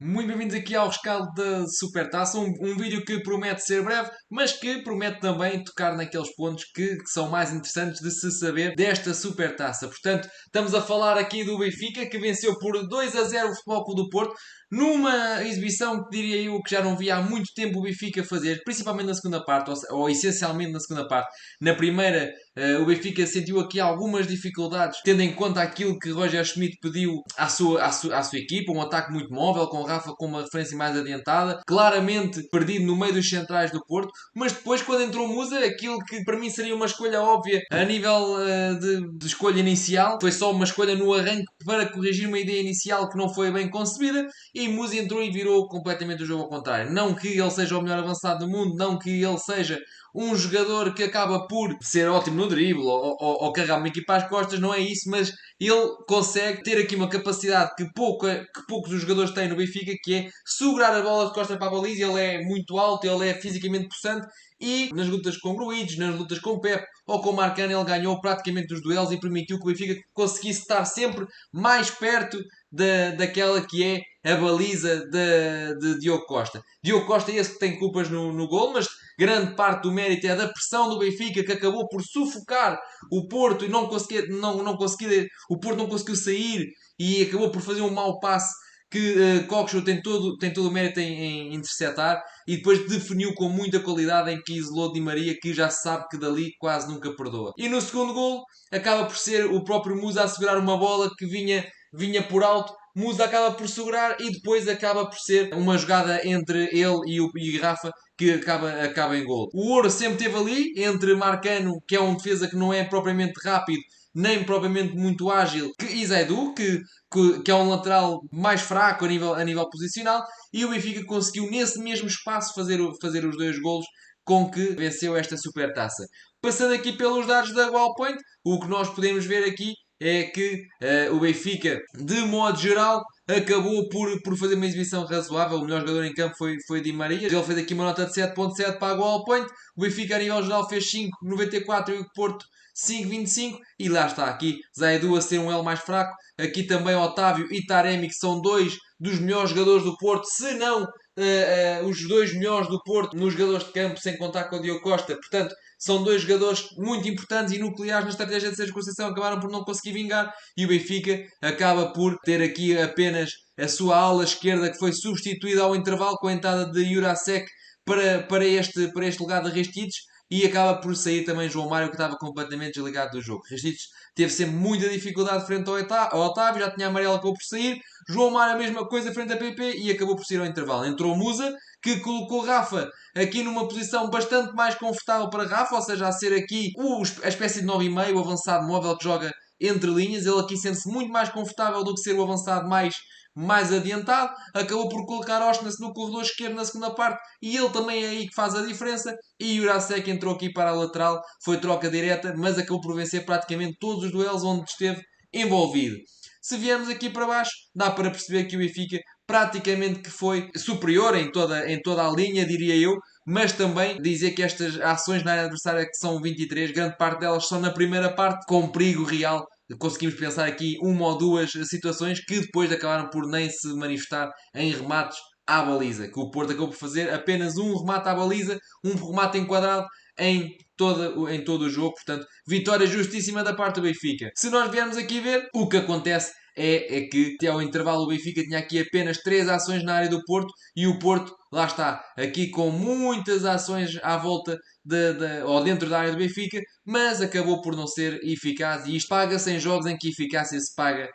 Muito bem-vindos aqui ao rescaldo da Supertaça, um vídeo que promete ser breve, mas que promete também tocar naqueles pontos que são mais interessantes de se saber desta Supertaça. Portanto, estamos a falar aqui do Benfica, que venceu por 2-0 o Futebol Clube do Porto, numa exibição que diria eu que já não via há muito tempo o Benfica fazer, principalmente na segunda parte, ou essencialmente na segunda parte. Na primeira, o Benfica sentiu aqui algumas dificuldades, tendo em conta aquilo que Roger Schmidt pediu à sua equipa, um ataque muito móvel, com Rafa com uma referência mais adiantada, claramente perdido no meio dos centrais do Porto, mas depois quando entrou Musa, aquilo que para mim seria uma escolha óbvia a nível de escolha inicial, foi só uma escolha no arranque para corrigir uma ideia inicial que não foi bem concebida, e Musa entrou e virou completamente o jogo ao contrário. Não que ele seja o melhor avançado do mundo, não que ele seja um jogador que acaba por ser ótimo no drible ou carregar uma equipa às costas, não é isso, mas ele consegue ter aqui uma capacidade que poucos dos jogadores têm no Benfica, que é segurar a bola de costas para a baliza. Ele é muito alto, ele é fisicamente possante e nas lutas com Gruites, nas lutas com Pep ou com Marcano, ele ganhou praticamente os duelos e permitiu que o Benfica conseguisse estar sempre mais perto daquela que é a baliza de Diogo Costa. Diogo Costa é esse que tem culpas no gol, mas grande parte do mérito é da pressão do Benfica, que acabou por sufocar o Porto e o Porto não conseguiu sair e acabou por fazer um mau passe que Cockshott tem todo o mérito em interceptar e depois definiu com muita qualidade em que isolou Di Maria, que já se sabe que dali quase nunca perdoa. E no segundo gol acaba por ser o próprio Musa a segurar uma bola que vinha por alto. Musa acaba por segurar e depois acaba por ser uma jogada entre ele e Rafa que acaba em gol. O Ouro sempre esteve ali entre Marcano, que é um defesa que não é propriamente rápido, nem propriamente muito ágil, e Zaidu, que é um lateral mais fraco a nível posicional, e o Benfica conseguiu nesse mesmo espaço fazer os dois golos com que venceu esta supertaça. Passando aqui pelos dados da Wallpoint, o que nós podemos ver aqui é que o Benfica, de modo geral, acabou por fazer uma exibição razoável. O melhor jogador em campo foi Di Maria. Ele fez aqui uma nota de 7.7 para a Goal Point. O Benfica a nível geral fez 5.94 e o Porto 5.25. E lá está aqui Zaidu a ser um L mais fraco. Aqui também Otávio e Taremi, que são dois dos melhores jogadores do Porto, se não os dois melhores do Porto nos jogadores de campo, sem contar com o Diogo Costa. Portanto, são dois jogadores muito importantes e nucleares na estratégia de Sérgio Conceição, acabaram por não conseguir vingar e o Benfica acaba por ter aqui apenas a sua ala esquerda, que foi substituída ao intervalo com a entrada de Jurasek para este lugar de Aristides, e acaba por sair também João Mário, que estava completamente desligado do jogo. Aristides teve sempre muita dificuldade frente ao Otávio, já tinha amarelo, acabou por sair. João Mário a mesma coisa frente a PP e acabou por sair ao intervalo. Entrou Musa, que colocou Rafa aqui numa posição bastante mais confortável para Rafa, ou seja, a ser aqui a espécie de 9,5, o avançado móvel que joga entre linhas. Ele aqui sente-se muito mais confortável do que ser o avançado mais adiantado. Acabou por colocar Oshness no corredor esquerdo na segunda parte e ele também é aí que faz a diferença. E Jurasek entrou aqui para a lateral, foi troca direta, mas acabou por vencer praticamente todos os duelos onde esteve envolvido. Se viermos aqui para baixo, dá para perceber que o Benfica praticamente que foi superior em toda a linha, diria eu, mas também dizer que estas ações na área adversária, que são 23, grande parte delas são na primeira parte, com perigo real. Conseguimos pensar aqui uma ou duas situações que depois acabaram por nem se manifestar em remates à baliza, que o Porto acabou por fazer apenas um remate à baliza, um remate enquadrado em todo o jogo. Portanto, vitória justíssima da parte do Benfica. Se nós viermos aqui ver, o que acontece é que até ao intervalo o Benfica tinha aqui apenas 3 ações na área do Porto e o Porto, lá está, aqui com muitas ações à volta ou dentro da área do Benfica, mas acabou por não ser eficaz, e isto paga-se em jogos em que a eficácia se paga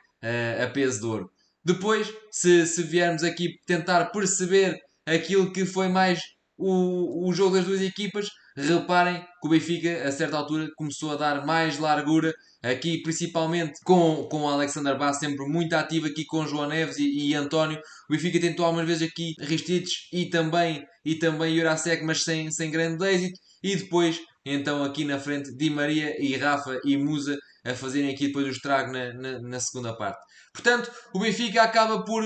a peso de ouro. Depois, se viermos aqui tentar perceber aquilo que foi mais o jogo das duas equipas, reparem que o Benfica, a certa altura, começou a dar mais largura, aqui principalmente com o Alexander Bass, sempre muito ativo aqui com João Neves e António. O Benfica tentou algumas vezes aqui Ristites e também Jurasek, mas sem grande êxito. E depois, então aqui na frente, Di Maria e Rafa e Musa a fazerem aqui depois o estrago na segunda parte. Portanto, o Benfica acaba por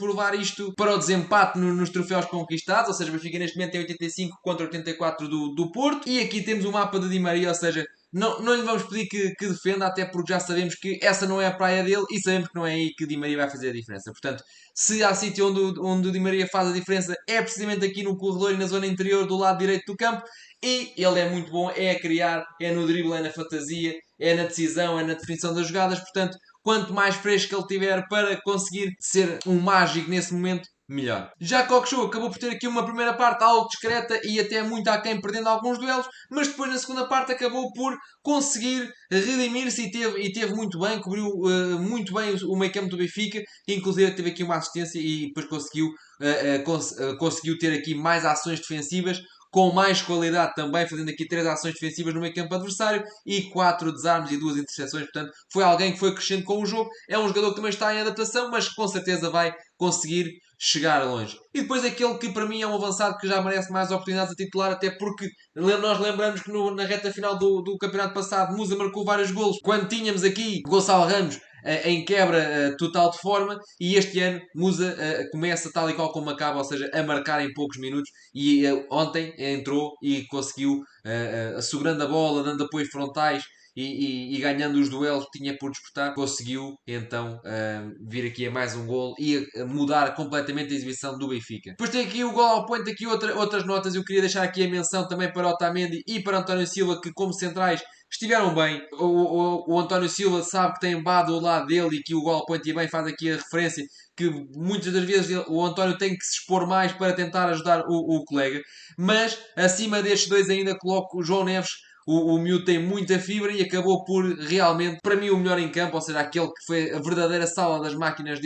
levar isto para o desempate nos troféus conquistados, ou seja, o Benfica neste momento tem 85 contra 84 do Porto, e aqui temos o mapa de Di Maria, ou seja, não lhe vamos pedir que defenda, até porque já sabemos que essa não é a praia dele e sabemos que não é aí que Di Maria vai fazer a diferença. Portanto, se há sítio onde o Di Maria faz a diferença, é precisamente aqui no corredor e na zona interior do lado direito do campo. E ele é muito bom, é a criar, é no drible, é na fantasia, é na decisão, é na definição das jogadas. Portanto, quanto mais fresco ele tiver para conseguir ser um mágico nesse momento, melhor. Já Kokshu acabou por ter aqui uma primeira parte algo discreta e até muito aquém, perdendo alguns duelos, mas depois na segunda parte acabou por conseguir redimir-se e teve muito bem, cobriu muito bem o meio campo do Benfica, inclusive teve aqui uma assistência e depois conseguiu ter aqui mais ações defensivas, com mais qualidade também, fazendo aqui 3 ações defensivas no meio campo adversário e 4 desarmes e 2 interseções. Portanto, foi alguém que foi crescendo com o jogo. É um jogador que também está em adaptação, mas com certeza vai conseguir chegar longe. E depois aquele que para mim é um avançado que já merece mais oportunidades a titular, até porque nós lembramos que na reta final do campeonato passado Musa marcou vários golos, quando tínhamos aqui Gonçalo Ramos em quebra total de forma, e este ano Musa começa tal e qual como acaba, ou seja, a marcar em poucos minutos, e ontem entrou e conseguiu assegurando a bola, dando apoios frontais e ganhando os duelos que tinha por disputar, conseguiu então vir aqui a mais um gol e mudar completamente a exibição do Benfica. Depois tem aqui o gol ao point, aqui outras notas. Eu queria deixar aqui a menção também para Otamendi e para António Silva, que como centrais estiveram bem. O António Silva sabe que tem Bado ao lado dele e que o gol ao point e bem faz aqui a referência que muitas das vezes o António tem que se expor mais para tentar ajudar o colega. Mas acima destes dois ainda coloco o João Neves. O miúdo tem muita fibra e acabou por realmente, para mim, o melhor em campo, ou seja, aquele que foi a verdadeira sala das máquinas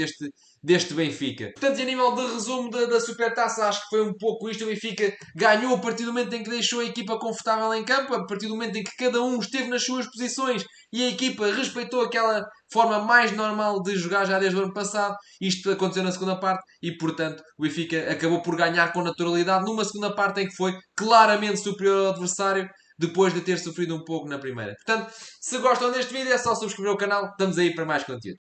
deste Benfica. Portanto, a nível de resumo da Supertaça, acho que foi um pouco isto. O Benfica ganhou a partir do momento em que deixou a equipa confortável em campo, a partir do momento em que cada um esteve nas suas posições e a equipa respeitou aquela forma mais normal de jogar já desde o ano passado. Isto aconteceu na segunda parte e, portanto, o Benfica acabou por ganhar com naturalidade numa segunda parte em que foi claramente superior ao adversário, depois de ter sofrido um pouco na primeira. Portanto, se gostam deste vídeo é só subscrever o canal, estamos aí para mais conteúdo.